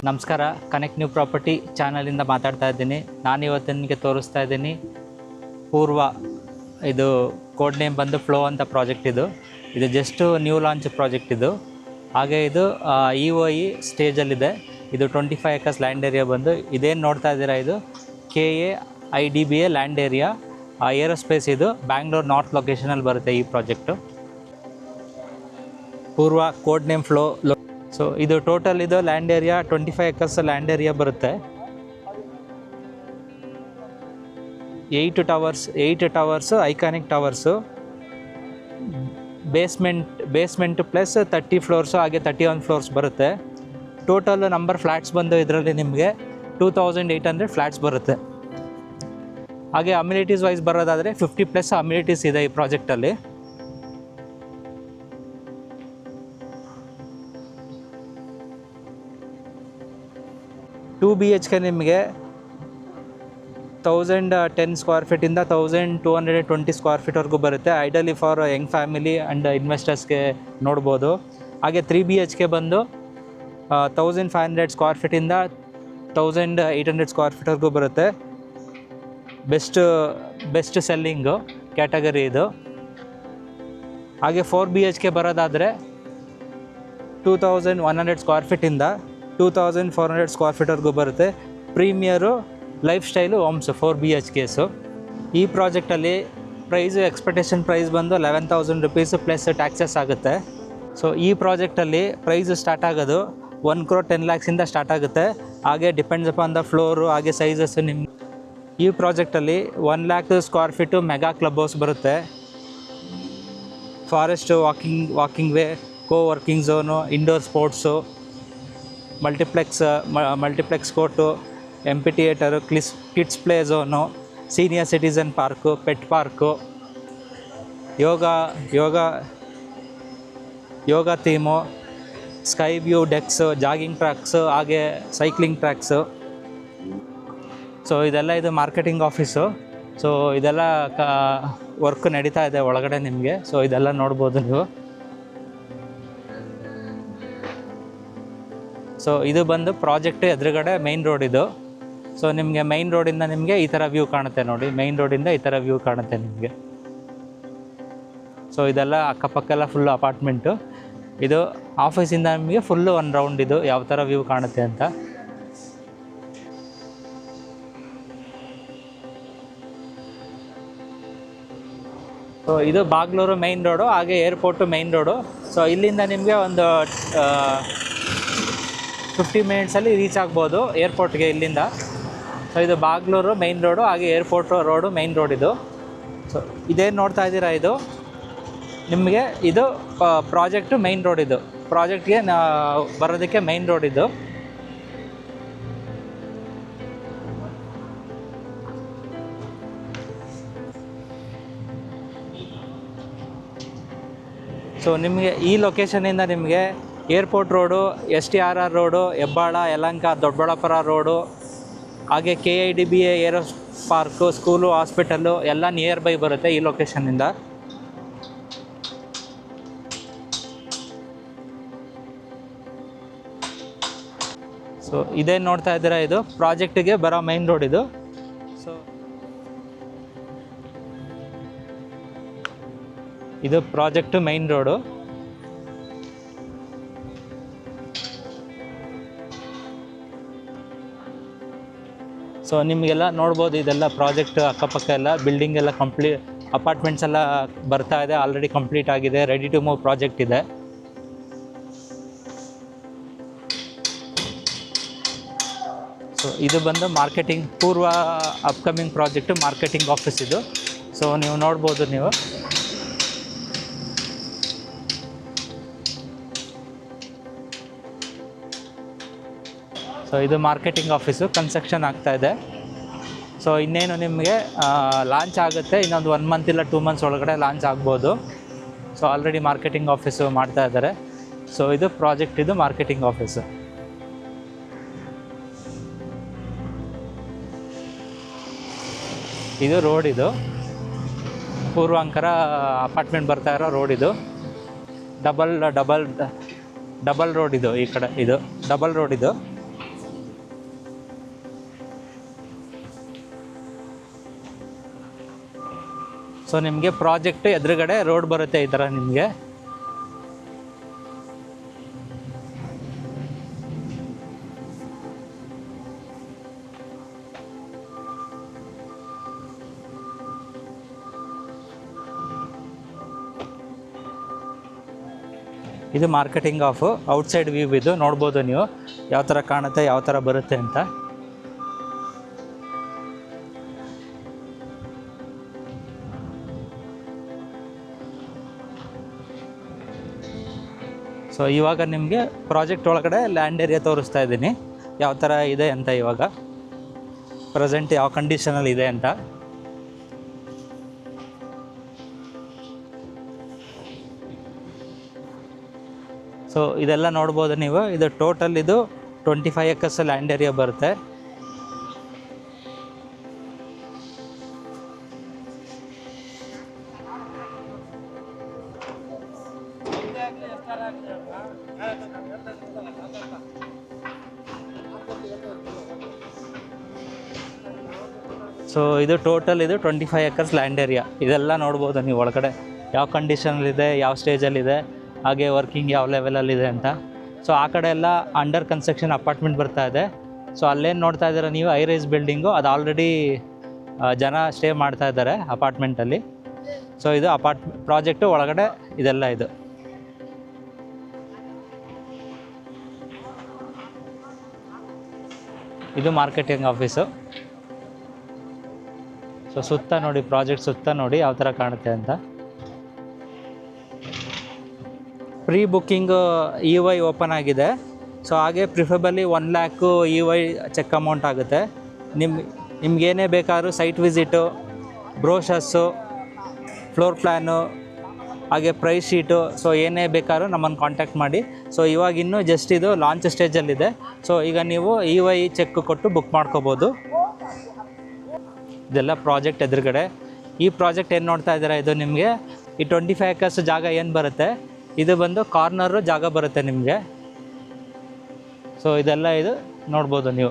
ನಮಸ್ಕಾರ, connect new property ಚಾನಲಿಂದ ಮಾತಾಡ್ತಾ ಇದ್ದೀನಿ. ನಾನು ಇವತ್ತು ನಿಮಗೆ ತೋರಿಸ್ತಾ ಇದ್ದೀನಿ ಪೂರ್ವ. ಇದು ಕೋಡ್ ನೇಮ್ ಬಂದು ಫ್ಲೋ ಅಂತ ಪ್ರಾಜೆಕ್ಟ್. ಇದು ಜಸ್ಟು ನ್ಯೂ ಲಾಂಚ್ ಪ್ರಾಜೆಕ್ಟ್ ಇದು. ಹಾಗೆ ಇದು EOE ಸ್ಟೇಜಲ್ಲಿದೆ. ಇದು 25 acres ಲ್ಯಾಂಡ್ ಏರಿಯಾ ಬಂದು ಇದೇನು ನೋಡ್ತಾ ಇದ್ದೀರಾ, ಇದು KAIDBA ಲ್ಯಾಂಡ್ ಏರಿಯಾ ಏರೋಸ್ಪೇಸ್. ಇದು ಬ್ಯಾಂಗ್ಳೂರ್ ನಾರ್ತ್ ಲೊಕೇಶನಲ್ಲಿ ಬರುತ್ತೆ ಈ ಪ್ರಾಜೆಕ್ಟು. ಪೂರ್ವ ಕೋಡ್ ನೇಮ್ ಫ್ಲೋ. ಸೊ ಇದು ಟೋಟಲ್ ಇದು land area 25 acres land area ಬರುತ್ತೆ. 8 towers iconic towers, basement plus 30 flours ಹಾಗೆ 31 ಫ್ಲೋರ್ಸ್ ಬರುತ್ತೆ. ಟೋಟಲ್ ನಂಬರ್ ಫ್ಲ್ಯಾಟ್ಸ್ ಬಂದು ಇದರಲ್ಲಿ ನಿಮಗೆ 2800 ಫ್ಲ್ಯಾಟ್ಸ್ ಬರುತ್ತೆ. ಹಾಗೆ ಅಮ್ಯುನಿಟೀಸ್ ವೈಸ್ ಬರೋದಾದರೆ 50+ ಅಮ್ಯುನಿಟೀಸ್ ಇದೆ ಈ ಪ್ರಾಜೆಕ್ಟಲ್ಲಿ. ಟೂ BHK ನಿಮಗೆ 1010 ಸ್ಕ್ವೇರ್ ಫೀಟಿಂದ 1220 ಸ್ಕ್ವೇರ್ ಫೀಟ್ವರೆಗೂ ಬರುತ್ತೆ. ಐಡಲಿ ಫಾರ್ ಯಂಗ್ ಫ್ಯಾಮಿಲಿ ಆ್ಯಂಡ್ ಇನ್ವೆಸ್ಟರ್ಸ್ಗೆ ನೋಡ್ಬೋದು. ಹಾಗೆ 3 BHK ಬಂದು 1500 ಸ್ಕ್ವೇರ್ ಫೀಟಿಂದ 1800 ಸ್ಕ್ವೇರ್ ಫೀಟ್ವರೆಗೂ ಬರುತ್ತೆ. ಬೆಸ್ಟ್ ಸೆಲ್ಲಿಂಗು ಕ್ಯಾಟಗರಿ ಇದು. ಹಾಗೆ 4 BHK ಬರೋದಾದರೆ 2100 ಸ್ಕ್ವೇರ್ ಫೀಟಿಂದ 2400 ಸ್ಕ್ವೇರ್ ಫೀಟ್ವರೆಗೂ ಬರುತ್ತೆ. ಪ್ರೀಮಿಯರು ಲೈಫ್ ಸ್ಟೈಲು ಹೋಮ್ಸು 4 BHKಸು. ಈ ಪ್ರಾಜೆಕ್ಟಲ್ಲಿ ಎಕ್ಸ್ಪೆಕ್ಟೇಷನ್ ಪ್ರೈಸ್ ಬಂದು 11,000 ರುಪೀಸು ಪ್ಲಸ್ ಟ್ಯಾಕ್ಸಸ್ ಆಗುತ್ತೆ. ಸೊ ಈ ಪ್ರಾಜೆಕ್ಟಲ್ಲಿ ಪ್ರೈಸ್ ಸ್ಟಾರ್ಟ್ ಆಗೋದು 1 crore 10 lakhs ಸ್ಟಾರ್ಟ್ ಆಗುತ್ತೆ. ಹಾಗೆ ಡಿಪೆಂಡ್ಸ್ ಅಪಾನ್ ದ ಫ್ಲೋರು ಹಾಗೆ ಸೈಜಸ್ಸು. ಈ ಪ್ರಾಜೆಕ್ಟಲ್ಲಿ 1 lakh square feet mega club house ಬರುತ್ತೆ. Forest walking way, working zone, indoor sports, multiplex court, amphitheatre, kids play zone, senior citizen park, pet park, yoga theme, sky view decks, jogging tracks ಹಾಗೆ cycling tracks. So ಇದೆಲ್ಲ ಇದು marketing office. So ಇದೆಲ್ಲ work ನಡೀತಾ ಇದೆ ಒಳಗಡೆ ನಿಮಗೆ. So ಇದೆಲ್ಲ ನೋಡ್ಬೋದು ನೀವು. ಸೊ ಇದು ಬಂದು ಪ್ರಾಜೆಕ್ಟ್ ಎದುರುಗಡೆ ಮೈನ್ ರೋಡ್ ಇದು. ಸೊ ನಿಮಗೆ ಮೈನ್ ರೋಡಿಂದ ನಿಮಗೆ ಈ ಥರ ವ್ಯೂ ಕಾಣುತ್ತೆ ನೋಡಿ. ಮೈನ್ ರೋಡಿಂದ ಈ ಥರ ವ್ಯೂ ಕಾಣುತ್ತೆ ನಿಮಗೆ. ಸೊ ಇದೆಲ್ಲ ಅಕ್ಕಪಕ್ಕೆಲ್ಲ ಫುಲ್ಲು ಅಪಾರ್ಟ್ಮೆಂಟು. ಇದು ಆಫೀಸಿಂದ ನಿಮಗೆ ಫುಲ್ಲು ಒಂದು ರೌಂಡ್ ಇದು ಯಾವ ಥರ ವ್ಯೂ ಕಾಣುತ್ತೆ ಅಂತ. ಸೊ ಇದು ಬಾಗ್ಲೂರು ಮೈನ್ ರೋಡು ಹಾಗೆ ಏರ್ಪೋರ್ಟು ಮೈನ್ ರೋಡು. ಸೊ ಇಲ್ಲಿಂದ ನಿಮಗೆ ಒಂದು 50 minutesಲ್ಲಿ ರೀಚ್ ಆಗ್ಬೋದು ಏರ್ಪೋರ್ಟ್ಗೆ ಇಲ್ಲಿಂದ. ಸೊ ಇದು ಬಾಗ್ಲೂರು ಮೈನ್ ರೋಡು ಹಾಗೆ ಏರ್ಪೋರ್ಟ್ ರೋಡು ಮೈನ್ ರೋಡ್ ಇದು. ಸೊ ಇದೇನು ನೋಡ್ತಾ ಇದ್ದೀರಾ, ಇದು ನಿಮಗೆ ಇದು ಪ್ರಾಜೆಕ್ಟು ಮೈನ್ ರೋಡ್. ಇದು ಪ್ರಾಜೆಕ್ಟ್ಗೆ ಬರೋದಕ್ಕೆ ಮೈನ್ ರೋಡ್ ಇದು. ಸೊ ನಿಮಗೆ ಈ ಲೊಕೇಶನಿಂದ ನಿಮಗೆ airport road, STRR road, Hebbal, Yelahanka, Doddaballapur road ಹಾಗೆ KIDBA aero park, school, hospital ಎಲ್ಲ ನಿಯರ್ ಬೈ ಬರುತ್ತೆ ಈ ಲೊಕೇಶನ್ನಿಂದ. ಸೊ ಇದೇನು ನೋಡ್ತಾ ಇದ್ದೀರಾ, ಇದು ಪ್ರಾಜೆಕ್ಟಿಗೆ ಬರೋ ಮೈನ್ ರೋಡ್ ಇದು. ಸೊ ಇದು ಪ್ರಾಜೆಕ್ಟು ಮೈನ್ ರೋಡು. ಸೊ ನಿಮಗೆಲ್ಲ ನೋಡ್ಬೋದು, ಇದೆಲ್ಲ ಪ್ರಾಜೆಕ್ಟ್ ಅಕ್ಕಪಕ್ಕ ಎಲ್ಲ ಬಿಲ್ಡಿಂಗ್ ಎಲ್ಲ ಅಪಾರ್ಟ್ಮೆಂಟ್ಸ್ ಎಲ್ಲ ಬರ್ತಾ ಇದೆ. ಆಲ್ರೆಡಿ ಕಂಪ್ಲೀಟ್ ಆಗಿದೆ, ರೆಡಿ ಟು ಮೂವ್ ಪ್ರಾಜೆಕ್ಟ್ ಇದೆ. ಸೊ ಇದು ಬಂದು ಮಾರ್ಕೆಟಿಂಗ್ ಪೂರ್ವ ಅಪ್ಕಮಿಂಗ್ ಪ್ರಾಜೆಕ್ಟು ಮಾರ್ಕೆಟಿಂಗ್ ಆಫೀಸ್ ಇದು. ಸೊ ನೀವು ನೋಡ್ಬೋದು ನೀವು. ಸೊ ಇದು ಮಾರ್ಕೆಟಿಂಗ್ ಆಫೀಸು, ಕನ್ಸ್ಟ್ರಕ್ಷನ್ ಆಗ್ತಾಯಿದೆ. ಸೊ ಇನ್ನೇನು ನಿಮಗೆ ಲಾಂಚ್ ಆಗುತ್ತೆ, ಇನ್ನೊಂದು 1 month ಇಲ್ಲ 2 months ಒಳಗಡೆ ಲಾಂಚ್ ಆಗ್ಬೋದು. ಸೊ ಆಲ್ರೆಡಿ ಮಾರ್ಕೆಟಿಂಗ್ ಆಫೀಸು ಮಾಡ್ತಾ ಇದ್ದಾರೆ. ಸೊ ಇದು ಪ್ರಾಜೆಕ್ಟ್, ಇದು ಮಾರ್ಕೆಟಿಂಗ್ ಆಫೀಸು. ಇದು ರೋಡ್, ಇದು ಪೂರ್ವಾಂಕರ ಅಪಾರ್ಟ್ಮೆಂಟ್ ಬರ್ತಾ ಇರೋ ರೋಡ್ ಇದು. ಡಬಲ್ ರೋಡ್ ಇದು. ಈ ಕಡೆ ಇದು ಡಬಲ್ ರೋಡ್ ಇದು. ಸೊ ನಿಮಗೆ ಪ್ರಾಜೆಕ್ಟ್ ಎದುರುಗಡೆ ರೋಡ್ ಬರುತ್ತೆ ಈ ಥರ ನಿಮಗೆ. ಇದು ಮಾರ್ಕೆಟಿಂಗ್ ಆಫ್ ಔಟ್ಸೈಡ್ ವ್ಯೂ. ಇದು ನೋಡ್ಬೋದು ನೀವು ಯಾವ ಥರ ಕಾಣುತ್ತೆ, ಯಾವ ಥರ ಬರುತ್ತೆ ಅಂತ. ಸೊ ಇವಾಗ ನಿಮಗೆ ಪ್ರಾಜೆಕ್ಟ್ ಒಳಗಡೆ ಲ್ಯಾಂಡ್ ಏರಿಯಾ ತೋರಿಸ್ತಾ ಇದ್ದೀನಿ, ಯಾವ ಥರ ಇದೆ ಅಂತ, ಇವಾಗ ಪ್ರೆಸೆಂಟ್ ಯಾವ ಕಂಡೀಷನಲ್ಲಿ ಇದೆ ಅಂತ. ಸೊ ಇದೆಲ್ಲ ನೋಡ್ಬೋದು ನೀವು. ಇದು ಟೋಟಲ್ ಇದು 25 acres ಲ್ಯಾಂಡ್ ಏರಿಯಾ ಬರುತ್ತೆ. ಸೊ ಇದು ಟೋಟಲ್ ಇದು 25 acres ಲ್ಯಾಂಡ್ ಏರಿಯಾ. ಇದೆಲ್ಲ ನೋಡ್ಬೋದು ನೀವು ಒಳಗಡೆ ಯಾವ ಕಂಡೀಷನಲ್ಲಿದೆ, ಯಾವ ಸ್ಟೇಜಲ್ಲಿದೆ, ಹಾಗೆ ವರ್ಕಿಂಗ್ ಯಾವ ಲೆವೆಲಲ್ಲಿದೆ ಅಂತ. ಸೊ ಆ ಕಡೆ ಎಲ್ಲ ಅಂಡರ್ ಕನ್ಸ್ಟ್ರಕ್ಷನ್ ಅಪಾರ್ಟ್ಮೆಂಟ್ ಬರ್ತಾ ಇದೆ. ಸೊ ಅಲ್ಲೇನು ನೋಡ್ತಾ ಇದ್ದೀರಾ ನೀವು, ಹೈ ರೈಸ್ ಬಿಲ್ಡಿಂಗು, ಅದು ಆಲ್ರೆಡಿ ಜನ ಸ್ಟೇ ಮಾಡ್ತಾ ಇದ್ದಾರೆ ಅಪಾರ್ಟ್ಮೆಂಟಲ್ಲಿ. ಸೊ ಇದು ಪ್ರಾಜೆಕ್ಟು ಒಳಗಡೆ ಇದೆಲ್ಲ ಇದು. ಇದು ಮಾರ್ಕೆಟಿಂಗ್ ಆಫೀಸು. ಸೊ ಸುತ್ತ ನೋಡಿ, ಪ್ರಾಜೆಕ್ಟ್ ಸುತ್ತ ನೋಡಿ ಯಾವ ಥರ ಕಾಣುತ್ತೆ ಅಂತ. ಪ್ರೀ ಬುಕ್ಕಿಂಗು EY ಓಪನ್ ಆಗಿದೆ. ಸೊ ಹಾಗೆ preferably 1 lakh EY cheque amount ಆಗುತ್ತೆ. ನಿಮ್ಗೇನೇ ಬೇಕಾದ್ರೂ ಸೈಟ್ ವಿಸಿಟು, ಬ್ರೋಷರ್ಸು, ಫ್ಲೋರ್ ಪ್ಲ್ಯಾನು, ಹಾಗೆ ಪ್ರೈಸ್ ಶೀಟು, ಸೊ ಏನೇ ಬೇಕಾದ್ರೂ ನಮ್ಮನ್ನು ಕಾಂಟ್ಯಾಕ್ಟ್ ಮಾಡಿ. ಸೊ ಇವಾಗ ಇನ್ನೂ ಜಸ್ಟ್ ಇದು ಲಾಂಚ್ ಸ್ಟೇಜಲ್ಲಿದೆ. ಸೊ ಈಗ ನೀವು EY ಚೆಕ್ ಕೊಟ್ಟು ಬುಕ್ ಮಾಡ್ಕೋಬೋದು. ಇದೆಲ್ಲ ಪ್ರಾಜೆಕ್ಟ್ ಎದುರುಗಡೆ. ಈ ಪ್ರಾಜೆಕ್ಟ್ ಏನು ನೋಡ್ತಾ ಇದ್ದೀರಾ, ಇದು ನಿಮಗೆ ಈ 25 acres ಜಾಗ ಏನು ಬರುತ್ತೆ, ಇದು ಬಂದು ಕಾರ್ನರು ಜಾಗ ಬರುತ್ತೆ ನಿಮಗೆ. ಸೊ ಇದೆಲ್ಲ ಇದು ನೋಡ್ಬೋದು ನೀವು.